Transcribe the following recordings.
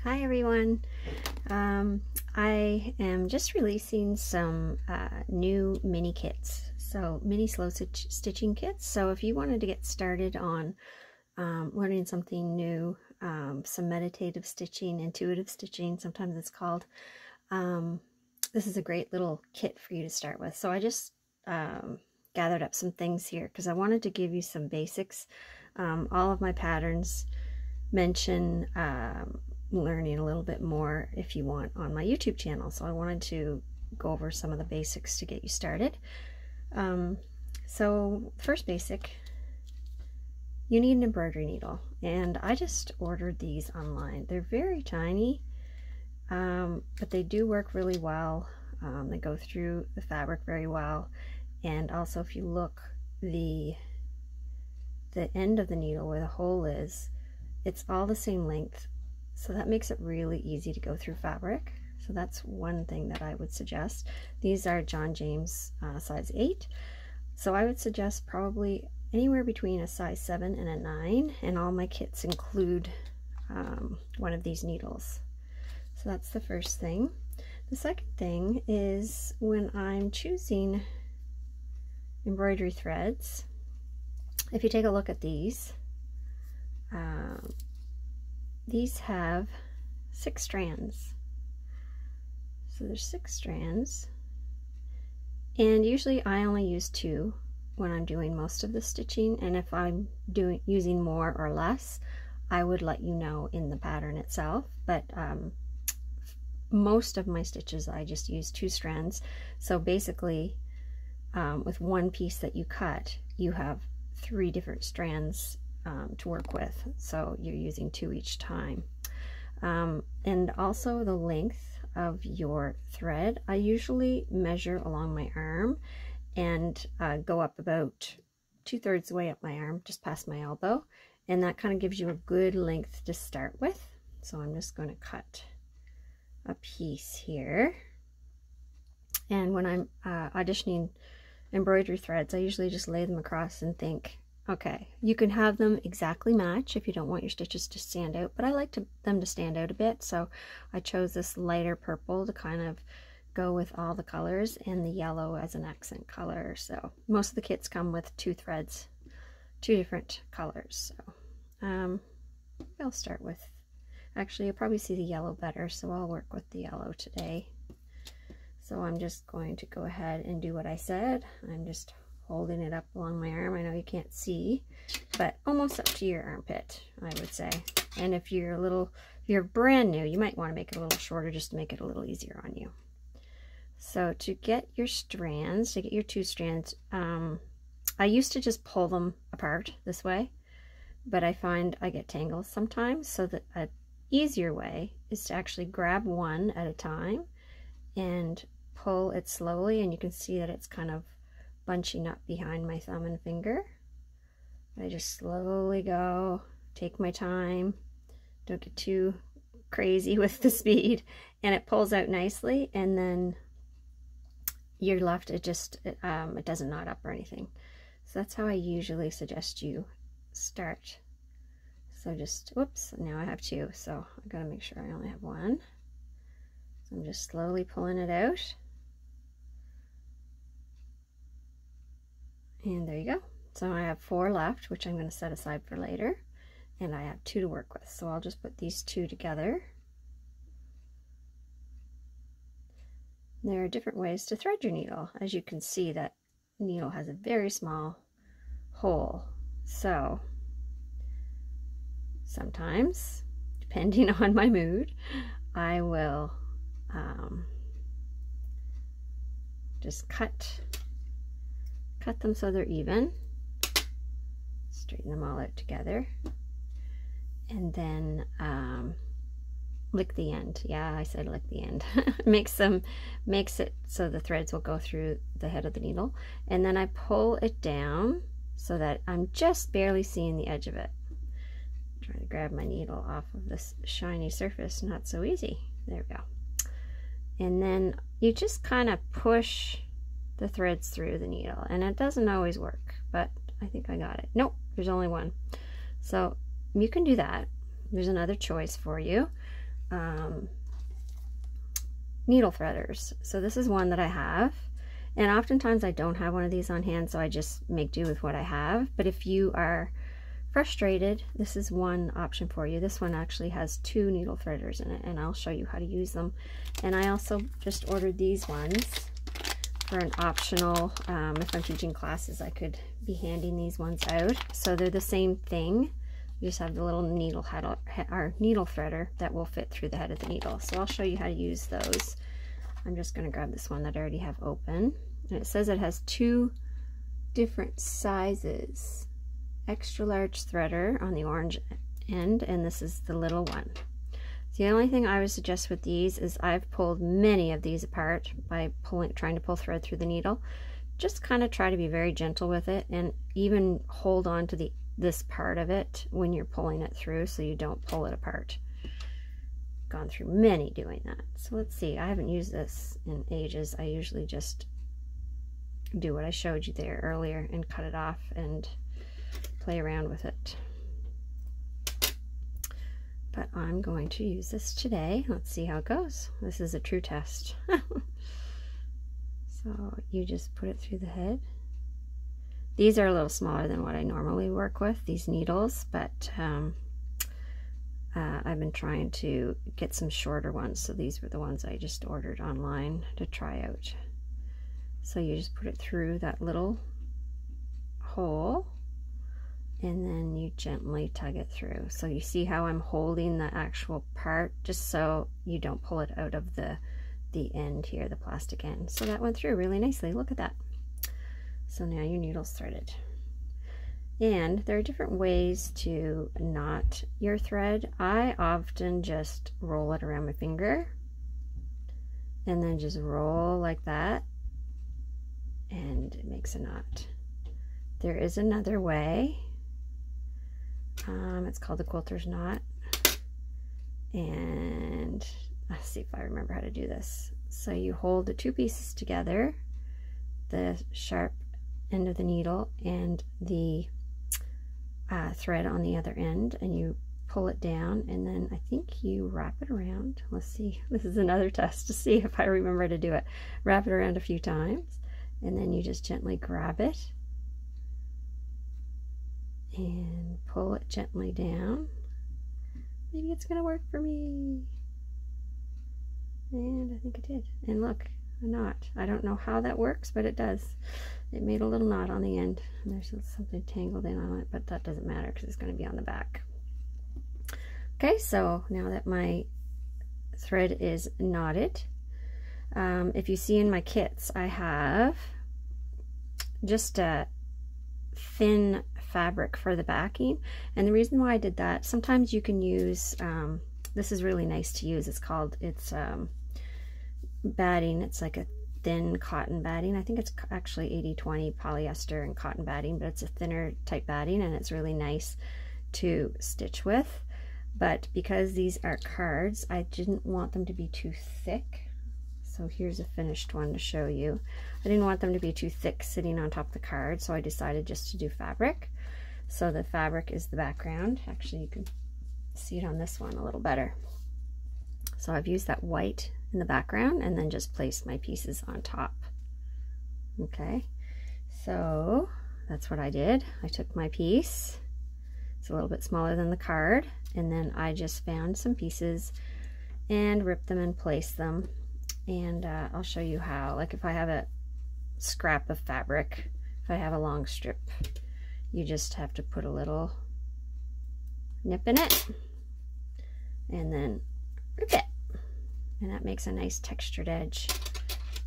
Hi everyone. I am just releasing some new mini kits, so mini slow stitching kits. So if you wanted to get started on learning something new, some meditative stitching, intuitive stitching, sometimes it's called, this is a great little kit for you to start with. So I just gathered up some things here because I wanted to give you some basics. All of my patterns mention learning a little bit more if you want on my YouTube channel, so I wanted to go over some of the basics to get you started. So first basic, you need an embroidery needle, and I just ordered these online. They're very tiny, but they do work really well. They go through the fabric very well, and also if you look, the end of the needle where the hole is, it's all the same length, so that makes it really easy to go through fabric. So that's one thing that I would suggest. These are John James size 8, so I would suggest probably anywhere between a size 7 and a 9, and all my kits include one of these needles. So that's the first thing. The second thing is when I'm choosing embroidery threads, if you take a look at these have 6 strands. So there's 6 strands, and usually I only use 2 when I'm doing most of the stitching, and if I'm using more or less, I would let you know in the pattern itself. But most of my stitches I just use 2 strands. So basically with one piece that you cut, you have 3 different strands to work with, so you're using 2 each time. And also the length of your thread, I usually measure along my arm and go up about 2/3 the way up my arm, just past my elbow, and that kind of gives you a good length to start with. So I'm just going to cut a piece here, and when I'm auditioning embroidery threads, I usually just lay them across and think, okay, you can have them exactly match if you don't want your stitches to stand out, but I like them to stand out a bit, so I chose this lighter purple to kind of go with all the colors, and the yellow as an accent color. So most of the kits come with 2 threads, 2 different colors. So I'll start with, actually you'll probably see the yellow better, so I'll work with the yellow today. So I'm just going to go ahead and do what I said. I'm just holding it up along my arm. I know you can't see, but almost up to your armpit, I would say. And if you're brand new, you might want to make it a little shorter just to make it a little easier on you. So to get your strands, to get your 2 strands, I used to just pull them apart this way, but I find I get tangles sometimes, so that an easier way is to actually grab one at a time and pull it slowly, and you can see that it's kind of bunching up behind my thumb and finger. I just slowly go, take my time, don't get too crazy with the speed, and it pulls out nicely, and then you're left, it doesn't knot up or anything. So that's how I usually suggest you start. So just, whoops, now I have 2, so I gotta make sure I only have 1. So I'm just slowly pulling it out. And there you go. So I have 4 left, which I'm going to set aside for later, and I have 2 to work with. So I'll just put these 2 together. There are different ways to thread your needle. As you can see, that needle has a very small hole. So sometimes, depending on my mood, I will just cut them so they're even, straighten them all out together, and then lick the end. Yeah, I said lick the end. makes it so the threads will go through the head of the needle, and then I pull it down so that I'm just barely seeing the edge of it. I'm trying to grab my needle off of this shiny surface, not so easy. There we go. And then you just kind of push the threads through the needle, and it doesn't always work, but I think I got it. Nope, there's only one. So you can do that. There's another choice for you. needle threaders. So this is one that I have, and oftentimes I don't have one of these on hand, so I just make do with what I have. But if you are frustrated, this is one option for you. This one actually has 2 needle threaders in it, and I'll show you how to use them. And I also just ordered these ones for an optional, if I'm teaching classes, I could be handing these ones out. So they're the same thing. You just have the little needle head or needle threader that will fit through the head of the needle. So I'll show you how to use those. I'm just going to grab this one that I already have open. And it says it has 2 different sizes. Extra large threader on the orange end, and this is the little one. The only thing I would suggest with these is I've pulled many of these apart by trying to pull thread through the needle. Just kind of try to be very gentle with it, and even hold on to this part of it when you're pulling it through so you don't pull it apart. Gone through many doing that. So let's see, I haven't used this in ages. I usually just do what I showed you there earlier and cut it off and play around with it. But I'm going to use this today. Let's see how it goes. This is a true test. So you just put it through the head. These are a little smaller than what I normally work with, these needles, but I've been trying to get some shorter ones, so these were the ones I just ordered online to try out. So you just put it through that little hole, and then you gently tug it through. So you see how I'm holding the actual part, just so you don't pull it out of the end here, the plastic end. So that went through really nicely. Look at that. So now your needle's threaded. And there are different ways to knot your thread. I often just roll it around my finger and then just roll like that, and it makes a knot. There is another way. It's called the quilter's knot, and let's see if I remember how to do this. So you hold the 2 pieces together, the sharp end of the needle and the thread on the other end, and you pull it down, and then I think you wrap it around. Let's see, this is another test to see if I remember to do it. Wrap it around a few times, and then you just gently grab it and pull it gently down. Maybe it's gonna work for me. And I think it did. And look, a knot. I don't know how that works, but it does. It made a little knot on the end, and there's something tangled in on it, but that doesn't matter because it's going to be on the back. Okay, so now that my thread is knotted, if you see in my kits, I have just a thin fabric for the backing, and the reason why I did that, sometimes you can use this is really nice to use. It's batting. It's like a thin cotton batting. I think it's actually 80-20 polyester and cotton batting, but it's a thinner type batting, and it's really nice to stitch with. But because these are cards, I didn't want them to be too thick. So here's a finished one to show you. I didn't want them to be too thick sitting on top of the card, so I decided just to do fabric. So the fabric is the background. Actually, you can see it on this one a little better. So I've used that white in the background and then just placed my pieces on top. Okay, so that's what I did. I took my piece, it's a little bit smaller than the card, and then I just found some pieces and ripped them and placed them. And I'll show you how. Like if I have a scrap of fabric, if I have a long strip, you just have to put a little nip in it and then rip it, and that makes a nice textured edge.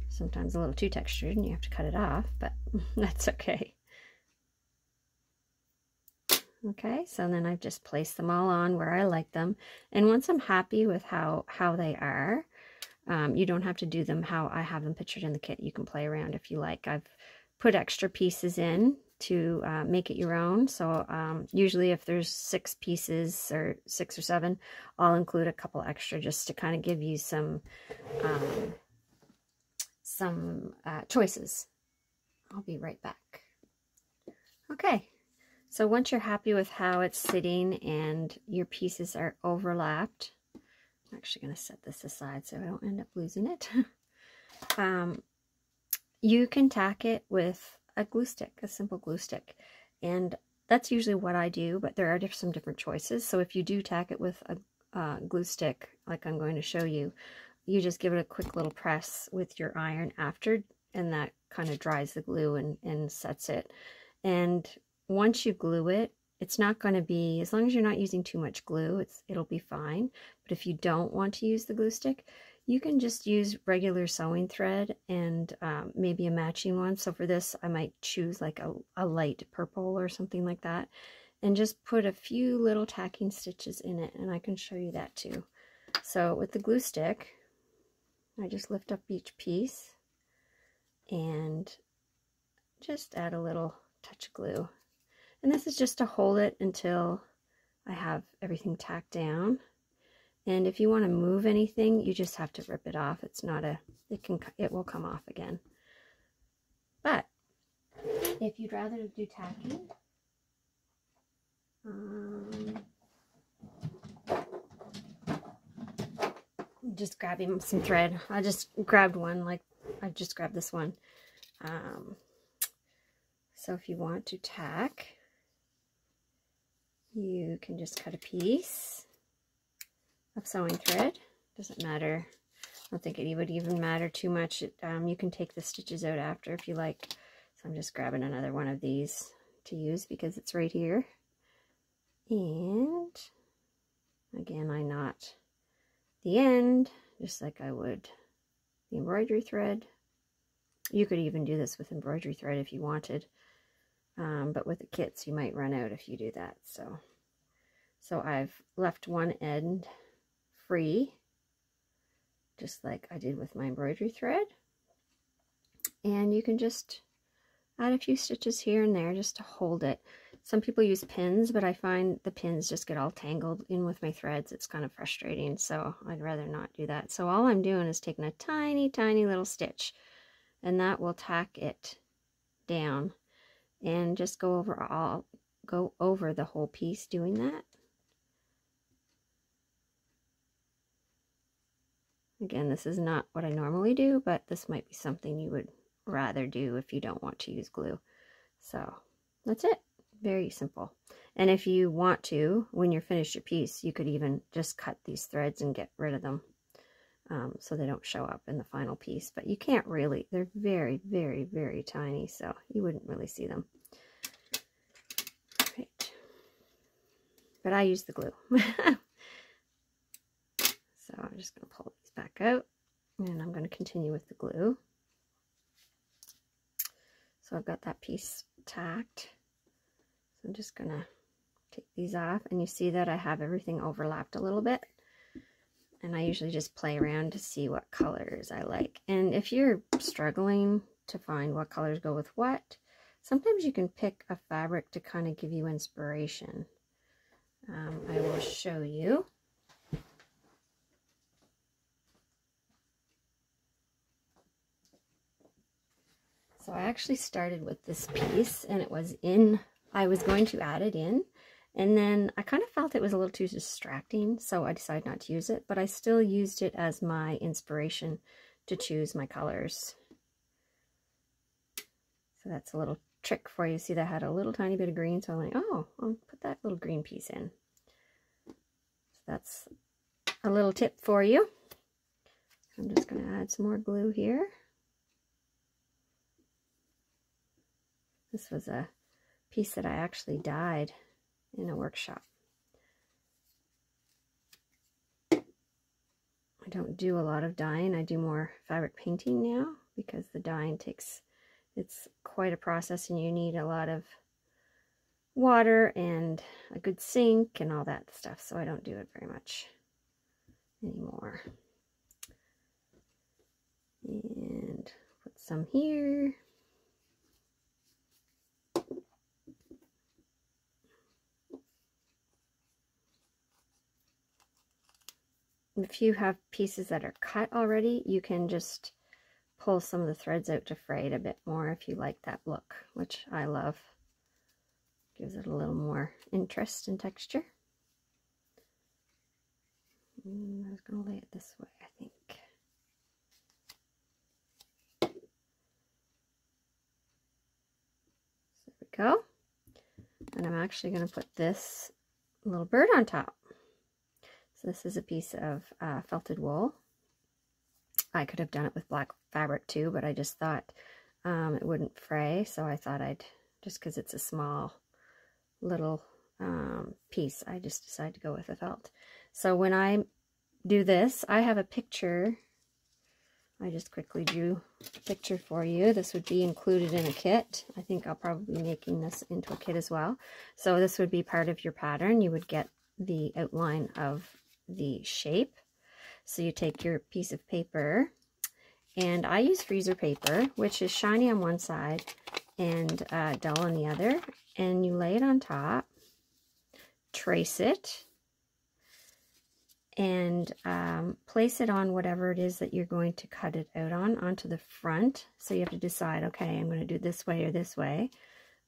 Sometimes a little too textured and you have to cut it off, but that's okay. Okay, so then I've just placed them all on where I like them, and once I'm happy with how they are, you don't have to do them how I have them pictured in the kit. You can play around if you like. I've put extra pieces in to make it your own. So usually if there's 6 pieces or 6 or 7, I'll include a couple extra just to kind of give you some choices. I'll be right back. Okay, so once you're happy with how it's sitting and your pieces are overlapped, I'm actually going to set this aside so I don't end up losing it. You can tack it with a glue stick, a simple glue stick. And that's usually what I do, but there are some different choices. So if you do tack it with a glue stick, like I'm going to show you, you just give it a quick little press with your iron after, and that kind of dries the glue and sets it. And once you glue it, it's not going to be, as long as you're not using too much glue, it'll be fine. But if you don't want to use the glue stick, you can just use regular sewing thread and maybe a matching one. So for this, I might choose like a light purple or something like that, and just put a few little tacking stitches in it, and I can show you that too. So with the glue stick, I just lift up each piece and just add a little touch of glue. And this is just to hold it until I have everything tacked down. And if you want to move anything, you just have to rip it off. It's not it will come off again. But if you'd rather do tacking, just grabbing some thread. I just grabbed one, like I just grabbed this one. So if you want to tack, you can just cut a piece of sewing thread. Doesn't matter. I don't think it would even matter too much. You can take the stitches out after if you like. So I'm just grabbing another one of these to use because it's right here. And again, I knot the end just like I would the embroidery thread. You could even do this with embroidery thread if you wanted. But with the kits, you might run out if you do that. So I've left one end free, just like I did with my embroidery thread. And you can just add a few stitches here and there just to hold it. Some people use pins, but I find the pins just get all tangled in with my threads. It's kind of frustrating, so I'd rather not do that. So all I'm doing is taking a tiny, tiny little stitch, and that will tack it down. And just go over the whole piece doing that. Again, this is not what I normally do, but this might be something you would rather do if you don't want to use glue. So that's it. Very simple. And if you want to, when you're finished your piece, you could even just cut these threads and get rid of them so they don't show up in the final piece. But you can't really. They're very, very, very tiny, so you wouldn't really see them. Right. But I use the glue. So I'm just going to pull these back out, and I'm going to continue with the glue. So I've got that piece tacked. So I'm just going to take these off, and you see that I have everything overlapped a little bit. And I usually just play around to see what colors I like. And if you're struggling to find what colors go with what, sometimes you can pick a fabric to kind of give you inspiration. I will show you. So I actually started with this piece, and it was I was going to add it in, and then I kind of felt it was a little too distracting, so I decided not to use it, but I still used it as my inspiration to choose my colors. So that's a little trick for you. See, that had a little tiny bit of green, so I'm like, oh, I'll put that little green piece in. So that's a little tip for you. I'm just going to add some more glue here. This was a piece that I actually dyed in a workshop. I don't do a lot of dyeing. I do more fabric painting now because the dyeing it's quite a process, and you need a lot of water and a good sink and all that stuff. So I don't do it very much anymore. And put some here. If you have pieces that are cut already, you can just pull some of the threads out to fray it a bit more if you like that look, which I love. Gives it a little more interest and texture. I was going to lay it this way, I think. So there we go. And I'm actually going to put this little bird on top. So this is a piece of felted wool. I could have done it with black fabric too, but I just thought it wouldn't fray. So I thought I'd, just because it's a small little piece, I just decided to go with the felt. So when I do this, I have a picture. I just quickly drew a picture for you. This would be included in a kit. I think I'll probably be making this into a kit as well. So this would be part of your pattern. You would get the outline of the shape. So you take your piece of paper, and I use freezer paper, which is shiny on one side and dull on the other, and you lay it on top, trace it, and place it on whatever it is that you're going to cut it out on, onto the front. So you have to decide, okay, I'm going to do this way or this way.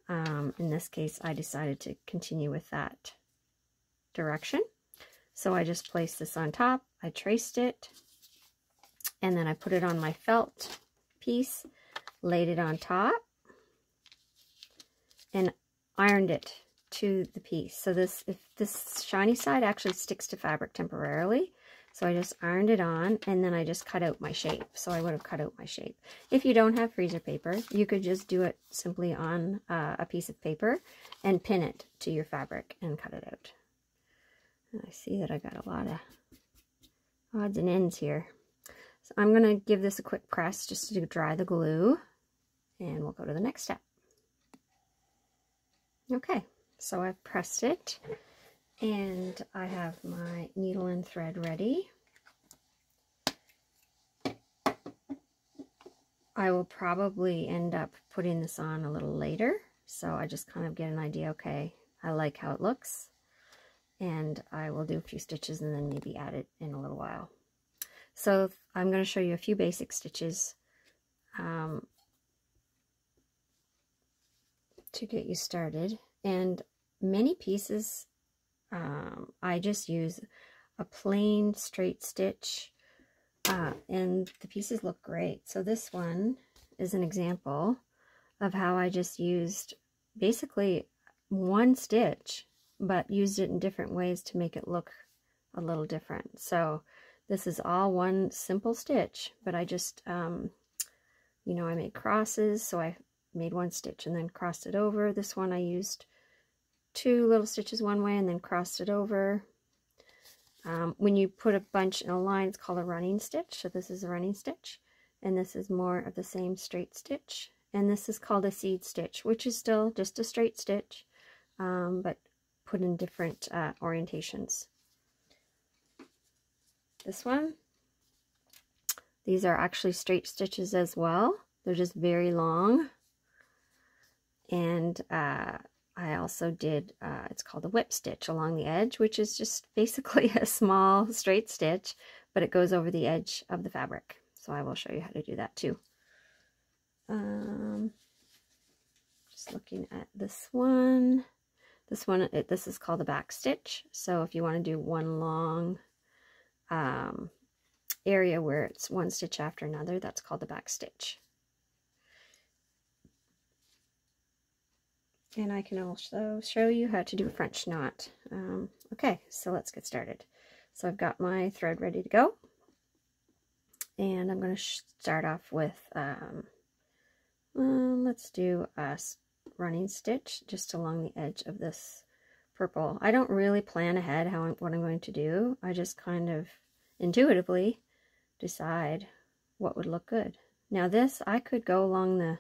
In this case, I decided to continue with that direction. So I just placed this on top, I traced it, and then I put it on my felt piece, laid it on top, and ironed it to the piece. So this, if this shiny side actually sticks to fabric temporarily, so I just ironed it on, and then I just cut out my shape. So I would have cut out my shape. If you don't have freezer paper, you could just do it simply on a piece of paper and pin it to your fabric and cut it out. And I see that I got a lot of odds and ends here. So I'm going to give this a quick press just to dry the glue, and we'll go to the next step. Okay, so I've pressed it, and I have my needle and thread ready. I will probably end up putting this on a little later, so I just kind of get an idea, okay, I like how it looks. And I will do a few stitches and then maybe add it in a little while. So I'm going to show you a few basic stitches to get you started. And many pieces, I just use a plain straight stitch, and the pieces look great. So this one is an example of how I just used basically one stitch, but used it in different ways to make it look a little different. So this is all one simple stitch, but I just, you know, I made crosses, so I made one stitch and then crossed it over. This one I used two little stitches one way and then crossed it over. When you put a bunch in a line, it's called a running stitch. So this is a running stitch, and this is more of the same straight stitch. And this is called a seed stitch, which is still just a straight stitch, but put in different orientations. This one, these are actually straight stitches as well. They're just very long. And I also did, it's called a whip stitch along the edge, which is just basically a small straight stitch, but it goes over the edge of the fabric. So I will show you how to do that too. Just looking at this one. This is called a back stitch. So if you want to do one long area where it's one stitch after another, that's called the back stitch. And I can also show you how to do a French knot. Okay, so let's get started. So I've got my thread ready to go. And I'm going to start off with, let's do a running stitch just along the edge of this purple. I don't really plan ahead what I'm going to do. I just kind of intuitively decide what would look good. Now this, I could go along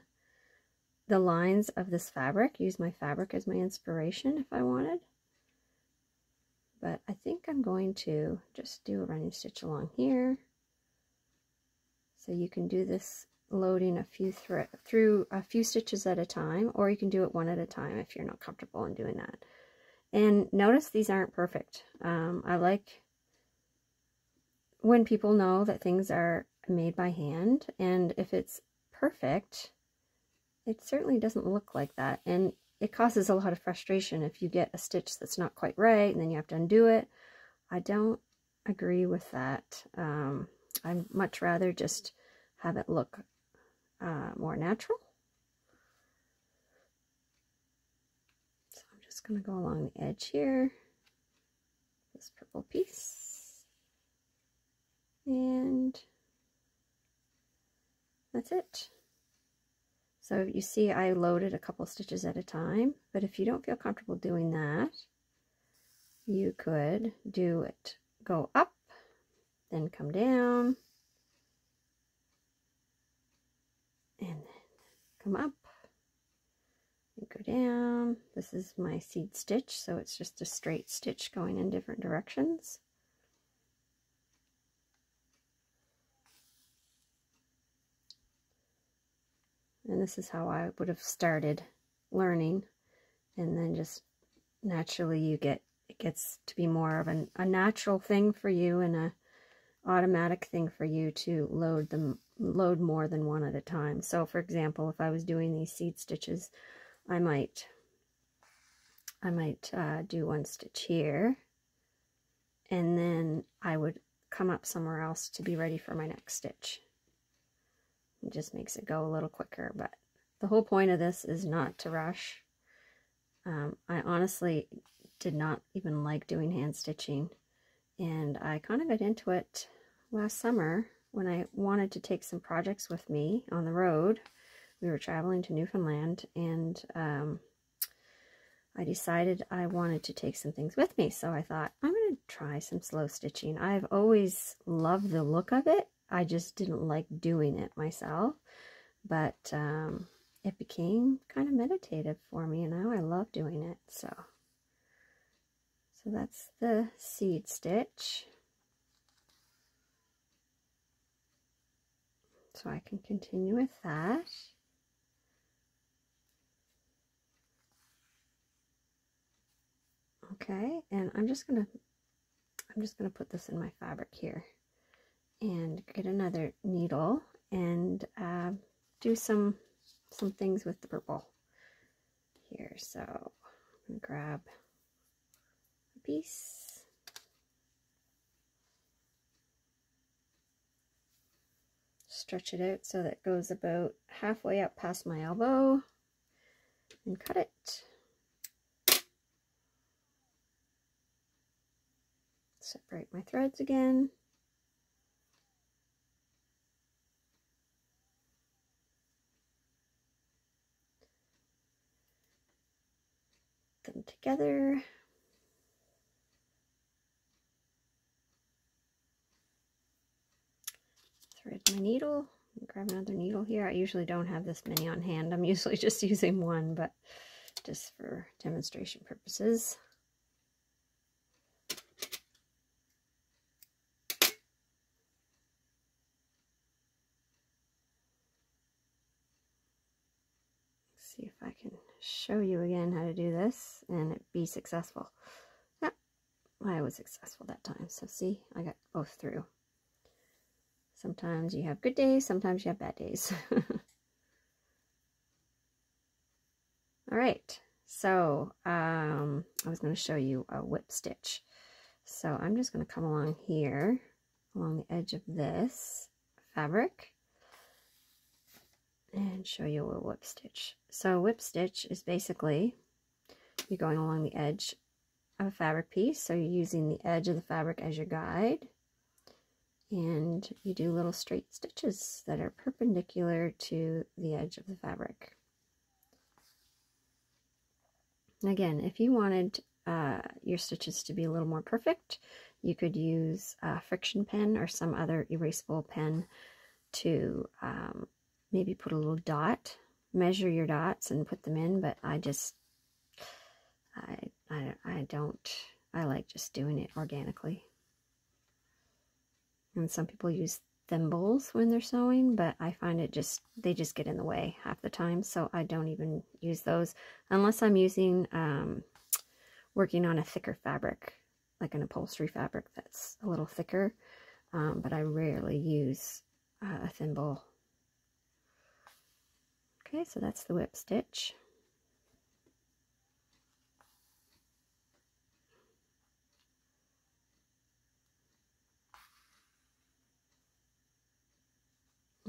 the lines of this fabric, use my fabric as my inspiration if I wanted. But I think I'm going to just do a running stitch along here. So you can do this loading a few through a few stitches at a time, or you can do it one at a time if you're not comfortable in doing that. And notice these aren't perfect. I like when people know that things are made by hand, and if it's perfect, it certainly doesn't look like that, and it causes a lot of frustration if you get a stitch that's not quite right and then you have to undo it. I don't agree with that. I'd much rather just have it look more natural. So I'm just going to go along the edge here, this purple piece, and that's it. So you see I loaded a couple stitches at a time, but if you don't feel comfortable doing that, you could do it, go up, then come down, and then come up, and go down. This is my seed stitch, so it's just a straight stitch going in different directions. And this is how I would have started learning, and then just naturally it gets to be more of a natural thing for you and a automatic thing for you to load more than one at a time. So for example, if I was doing these seed stitches, I might do one stitch here, and then I would come up somewhere else to be ready for my next stitch. It just makes it go a little quicker, but the whole point of this is not to rush. I honestly did not even like doing hand stitching, and I kind of got into it last summer when I wanted to take some projects with me on the road. We were traveling to Newfoundland, and I decided I wanted to take some things with me, so I thought I'm going to try some slow stitching. I've always loved the look of it. I just didn't like doing it myself, but it became kind of meditative for me, and now I love doing it. So that's the seed stitch. So I can continue with that. Okay, and I'm just gonna put this in my fabric here and get another needle and do some things with the purple here. So I'm gonna grab a piece, stretch it out so that it goes about halfway up past my elbow, and cut it. Separate my threads again. Them together. Thread my needle. Grab another needle here. I usually don't have this many on hand. I'm usually just using one, but just for demonstration purposes. See if I can show you again how to do this and it be successful. Yep, I was successful that time. So see, I got both through. Sometimes you have good days, sometimes you have bad days. All right, so I was going to show you a whip stitch. So I'm just going to come along here, along the edge of this fabric, and show you a whip stitch. So whip stitch is basically you're going along the edge of a fabric piece, so you're using the edge of the fabric as your guide, and you do little straight stitches that are perpendicular to the edge of the fabric. Again, if you wanted your stitches to be a little more perfect, you could use a friction pen or some other erasable pen to maybe put a little dot, measure your dots and put them in, but I like just doing it organically. And some people use thimbles when they're sewing, but I find they just get in the way half the time, so I don't even use those unless I'm using working on a thicker fabric, like an upholstery fabric that's a little thicker, but I rarely use a thimble. Okay, so that's the whip stitch.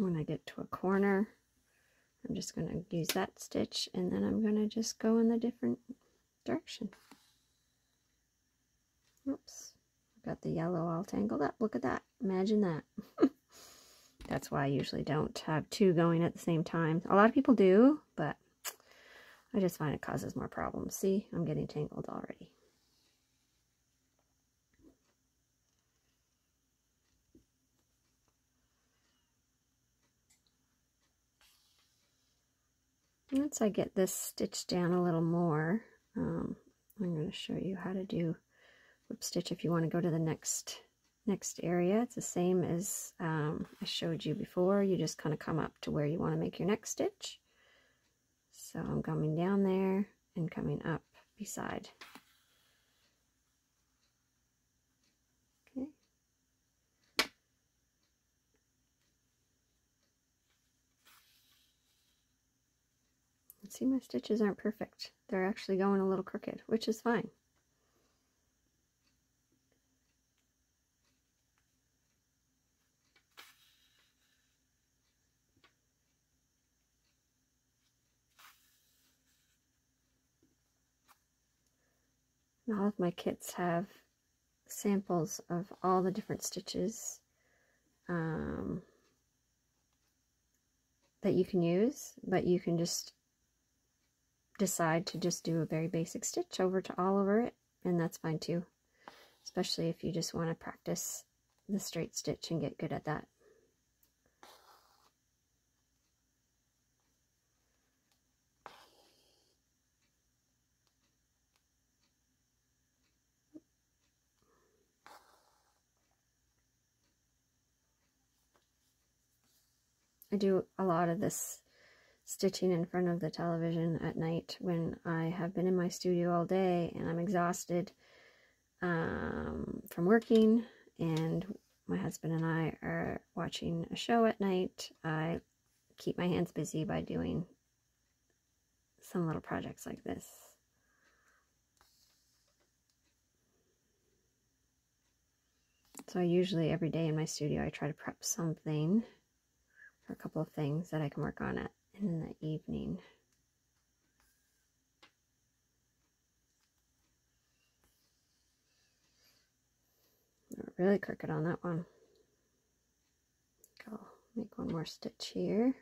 when I get to a corner, I'm just going to use that stitch, and then I'm going to just go in the different direction. Oops, got the yellow all tangled up. Look at that. Imagine that. That's why I usually don't have two going at the same time. A lot of people do, but I just find it causes more problems. See, I'm getting tangled already. Once I get this stitched down a little more, I'm going to show you how to do whip stitch if you want to go to the next area. It's the same as I showed you before. You just kind of come up to where you want to make your next stitch. So I'm coming down there and coming up beside. Okay. See, my stitches aren't perfect. They're actually going a little crooked, which is fine. All of my kits have samples of all the different stitches that you can use, but you can just decide to just do a very basic stitch all over it, and that's fine too, especially if you just want to practice the straight stitch and get good at that. I do a lot of this stitching in front of the television at night when I have been in my studio all day and I'm exhausted from working, and my husband and I are watching a show at night. I keep my hands busy by doing some little projects like this. So I usually every day in my studio I try to prep something, or a couple of things that I can work on it in the evening. Really crooked on that one. I'll make one more stitch here.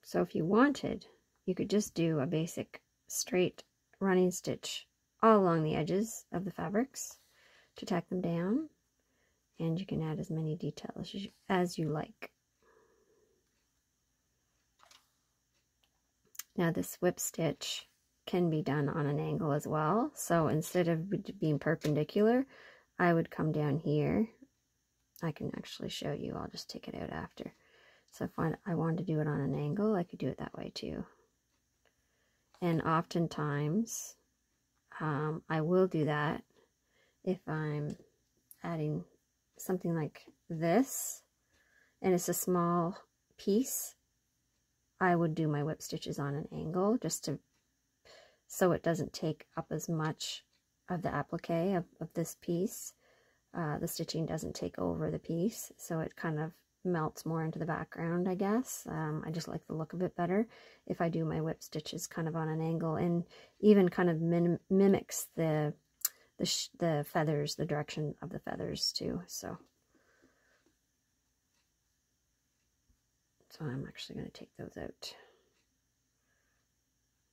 So if you wanted, you could just do a basic straight running stitch all along the edges of the fabrics to tack them down, and you can add as many details as you like. Now this whip stitch can be done on an angle as well, so instead of being perpendicular, I would come down here. I can actually show you, I'll just take it out after. So if I wanted to do it on an angle, I could do it that way too. And oftentimes, I will do that if I'm adding something like this, and it's a small piece. I would do my whip stitches on an angle, just so it doesn't take up as much of the applique of this piece. The stitching doesn't take over the piece, so it kind of melts more into the background, I guess. I just like the look of it better if I do my whip stitches kind of on an angle, and even kind of mimics the feathers, the direction of the feathers too. So I'm actually going to take those out,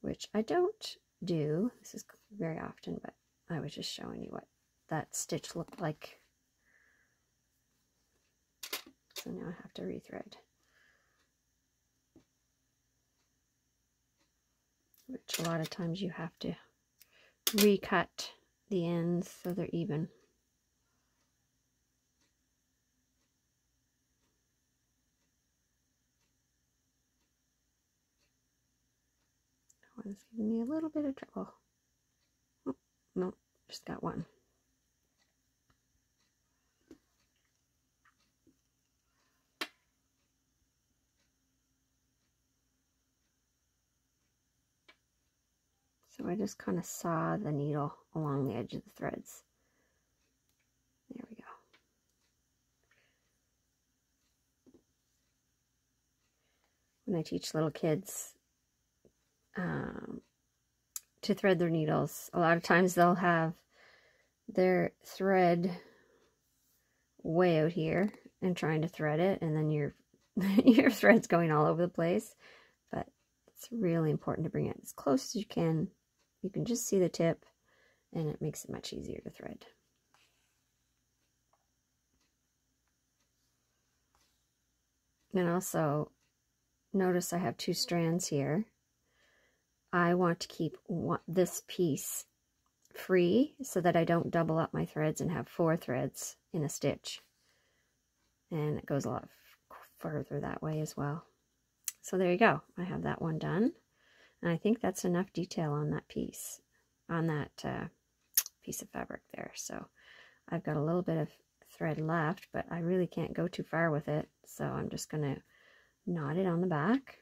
which I don't do. This is very often, but I was just showing you what that stitch looked like. So now I have to rethread, which a lot of times you have to recut the ends so they're even. That one's giving me a little bit of trouble. Oh, no, just got one. I just kind of saw the needle along the edge of the threads. There we go. When I teach little kids to thread their needles, a lot of times they'll have their thread way out here and trying to thread it, and then your thread's going all over the place. But it's really important to bring it as close as you can. You can just see the tip, and it makes it much easier to thread. And also, notice I have 2 strands here. I want to keep this piece free so that I don't double up my threads and have 4 threads in a stitch. And it goes a lot further that way as well. So there you go. I have that one done. And I think that's enough detail on that piece, on that piece of fabric there. So I've got a little bit of thread left, but I really can't go too far with it. So I'm just going to knot it on the back.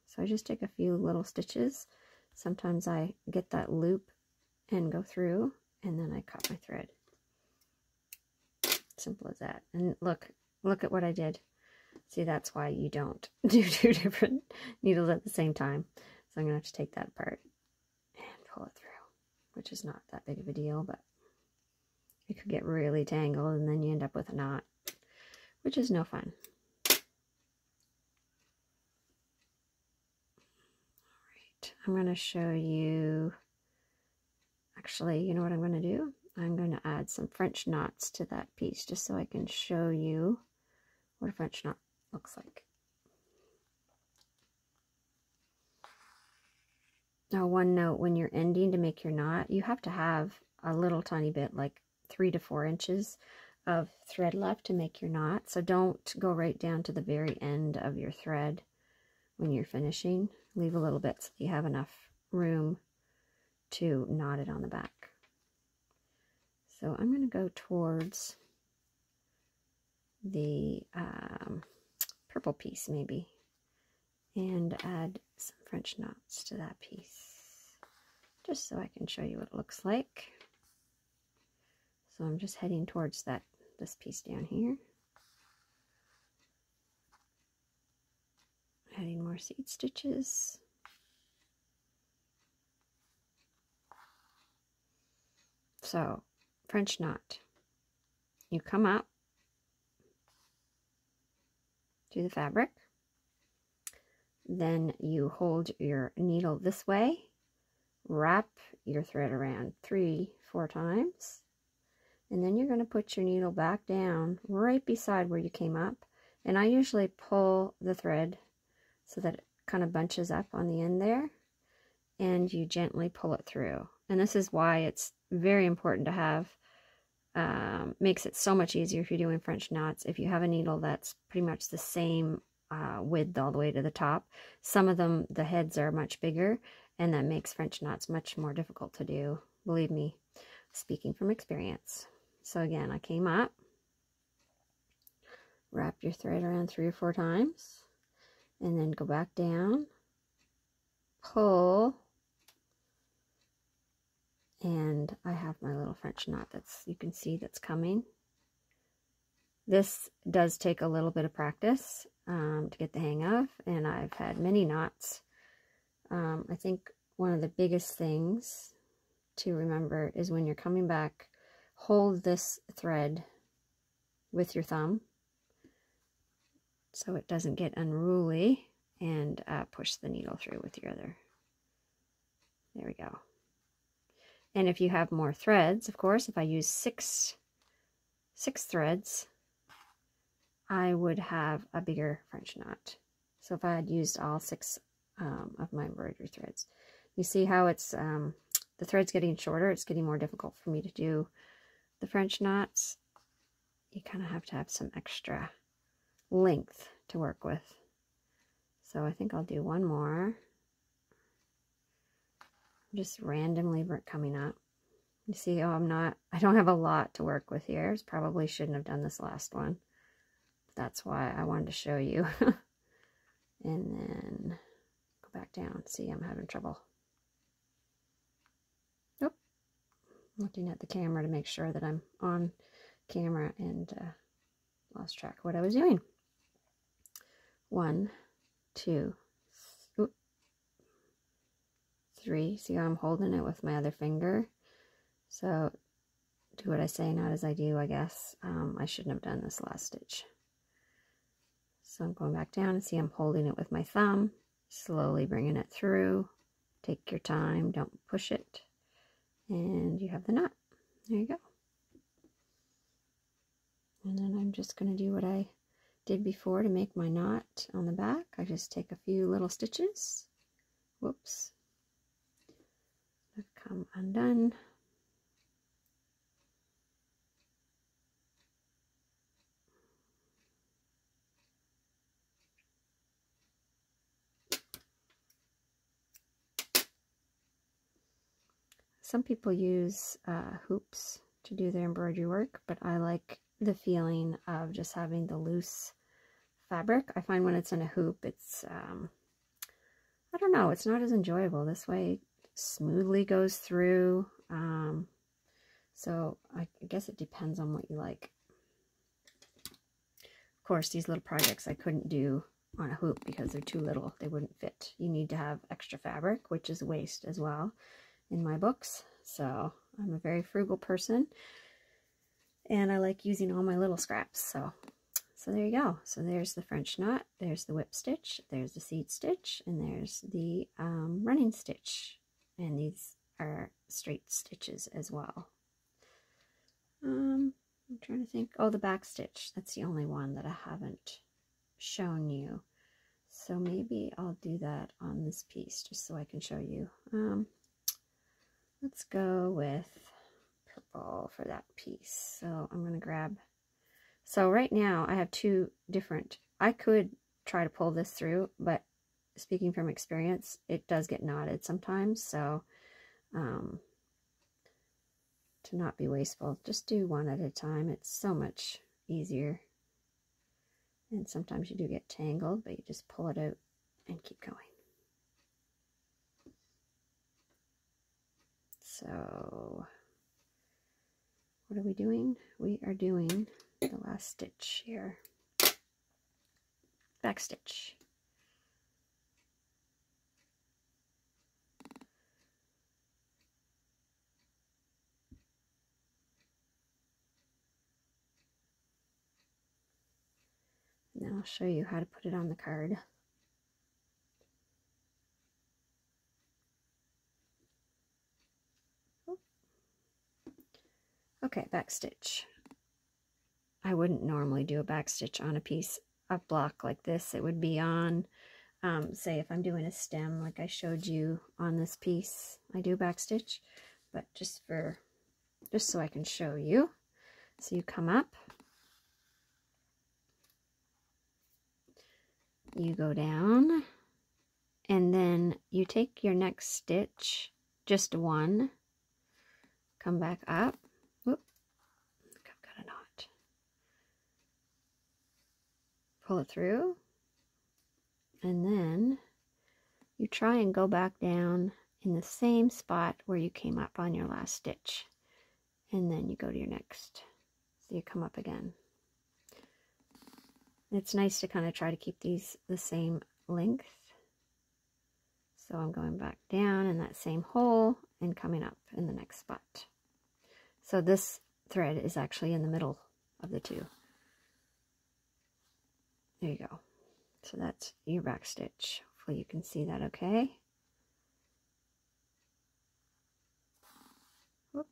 So I just take a few little stitches. Sometimes I get that loop and go through, and then I cut my thread. Simple as that. And look at what I did. See, that's why you don't do 2 different needles at the same time. So I'm going to have to take that apart and pull it through, which is not that big of a deal, but it could get really tangled, and then you end up with a knot, which is no fun. I'm going to show you, actually, you know what I'm going to do? I'm going to add some French knots to that piece just so I can show you what a French knot looks like. Now, one note, when you're ending to make your knot, you have to have a little tiny bit, like 3 to 4 inches of thread left to make your knot. So don't go right down to the very end of your thread when you're finishing. Leave a little bit so you have enough room to knot it on the back. So I'm going to go towards the purple piece maybe and add some French knots to that piece just so I can show you what it looks like. So I'm just heading towards this piece down here. Adding more seed stitches. So, French knot. You come up to the fabric. Then you hold your needle this way. Wrap your thread around 3-4 times. And then you're going to put your needle back down right beside where you came up. And I usually pull the thread so that it kind of bunches up on the end there, and you gently pull it through. And this is why it's very important to have, makes it so much easier if you're doing French knots, if you have a needle that's pretty much the same width all the way to the top. Some of them, the heads are much bigger, and that makes French knots much more difficult to do, believe me, speaking from experience. So again, I came up, wrap your thread around 3 or 4 times, and then go back down, pull, and I have my little French knot you can see that's coming. This does take a little bit of practice to get the hang of, and I've had many knots. I think one of the biggest things to remember is when you're coming back, hold this thread with your thumb so it doesn't get unruly, and push the needle through with your other. There we go. And if you have more threads, of course, if I use six threads, I would have a bigger French knot. So if I had used all 6 of my embroidery threads, you see how it's the thread's getting shorter. It's getting more difficult for me to do the French knots. You kind of have to have some extra length to work with. So I think I'll do one more. Just randomly coming up. You see, I don't have a lot to work with here. I probably shouldn't have done this last one. That's why I wanted to show you. And then go back down. See, I'm having trouble. looking at the camera to make sure that I'm on camera, and lost track of what I was doing. 1, 2, 3. See how I'm holding it with my other finger? So do what I say, not as I do, I guess. I shouldn't have done this last stitch. So I'm going back down and see I'm holding it with my thumb, slowly bringing it through. Take your time, don't push it, and you have the knot. There you go. And then I'm just going to do what I did before to make my knot on the back. I just take a few little stitches. Whoops. I've come undone. Some people use hoops to do their embroidery work, but I like the feeling of just having the loose fabric. I find when it's in a hoop, it's, I don't know, it's not as enjoyable. This way it smoothly goes through. So I guess it depends on what you like. Of course, these little projects I couldn't do on a hoop because they're too little. They wouldn't fit. You need to have extra fabric, which is waste as well in my books. So I'm a very frugal person, and I like using all my little scraps. So there you go. So there's the French knot, there's the whip stitch, there's the seed stitch, and there's the running stitch. And these are straight stitches as well. I'm trying to think. Oh, the back stitch. That's the only one that I haven't shown you. So maybe I'll do that on this piece just so I can show you. Let's go with purple for that piece. So I'm going to grab, so right now I have two different, I could try to pull this through, but speaking from experience, it does get knotted sometimes. So to not be wasteful, just do one at a time. It's so much easier. And sometimes you do get tangled, but you just pull it out and keep going. So what are we doing? We are doing the last stitch here. Back stitch. And then I'll show you how to put it on the card. Okay, back stitch. I wouldn't normally do a back stitch on a piece of block like this. It would be on, say if I'm doing a stem like I showed you on this piece, I do back stitch, but just so I can show you. So you come up, you go down, and then you take your next stitch, just one, come back up. Whoop, I've got a knot. Pull it through, and then you try and go back down in the same spot where you came up on your last stitch, and then you go to your next. So you come up again. It's nice to kind of try to keep these the same length. So I'm going back down in that same hole and coming up in the next spot. So this thread is actually in the middle of the two. There you go. So that's your back stitch. Hopefully you can see that okay. Whoop.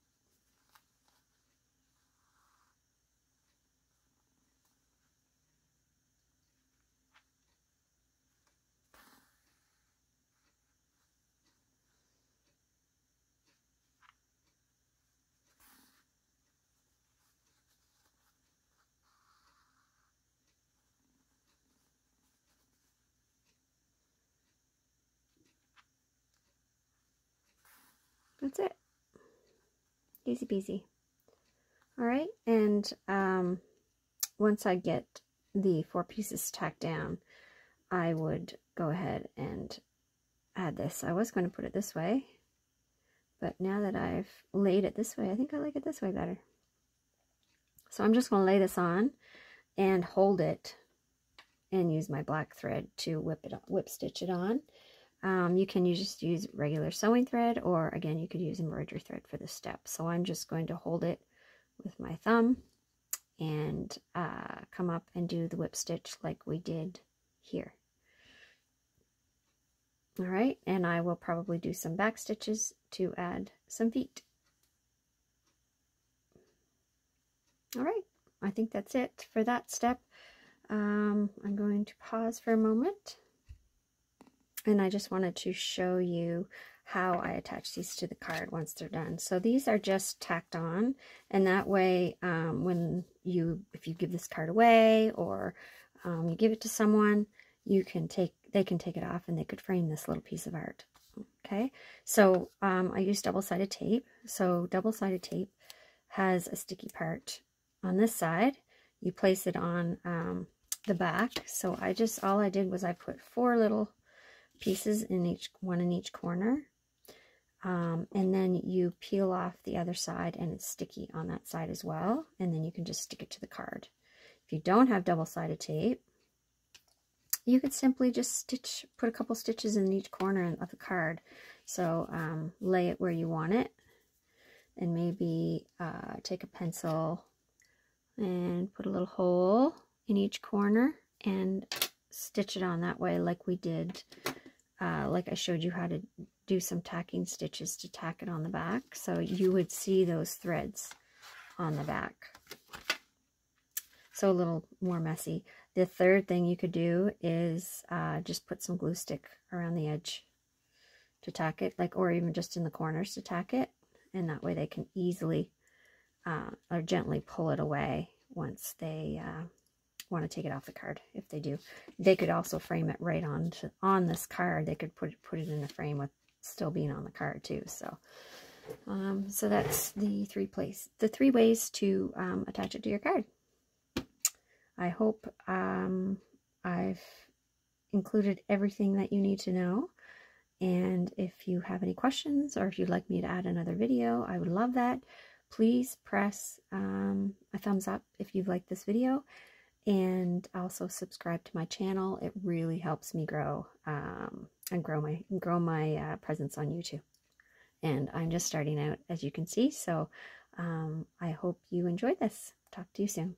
That's it. Easy peasy. All right, and once I get the 4 pieces tacked down, I would go ahead and add this. I was going to put it this way, but now that I've laid it this way. I think I like it this way better. So I'm just going to lay this on and hold it and use my black thread to whip stitch it on. You can just use regular sewing thread, or again, you could use embroidery thread for this step. So I'm just going to hold it with my thumb and come up and do the whip stitch like we did here. All right, and I will probably do some back stitches to add some feet. All right, I think that's it for that step. I'm going to pause for a moment, and I just wanted to show you how I attach these to the card once they're done. So these are just tacked on, and that way if you give this card away, or you give it to someone, they can take it off and they could frame this little piece of art. Okay, so I use double-sided tape. So double-sided tape has a sticky part on this side. You place it on the back. So all I did was I put 4 little pieces in each corner, and then you peel off the other side, and it's sticky on that side as well, and then you can just stick it to the card. If you don't have double-sided tape, you could simply just put a couple stitches in each corner of the card. So lay it where you want it, and maybe take a pencil and put a little hole in each corner and stitch it on that way, like we did, like I showed you how to do some tacking stitches to tack it on the back. So you would see those threads on the back. So a little more messy. The third thing you could do is just put some glue stick around the edge to tack it, or even just in the corners to tack it, and that way they can easily or gently pull it away once they want to take it off the card. If they do, they could also frame it right on this card. They could put it in a frame with still being on the card too. So so that's the three ways to attach it to your card. I hope I've included everything that you need to know. And if you have any questions, or if you'd like me to add another video, I would love that. Please press a thumbs up if you've liked this video, and also subscribe to my channel. It really helps me grow and grow my presence on YouTube. And I'm just starting out, as you can see. So I hope you enjoyed this. Talk to you soon.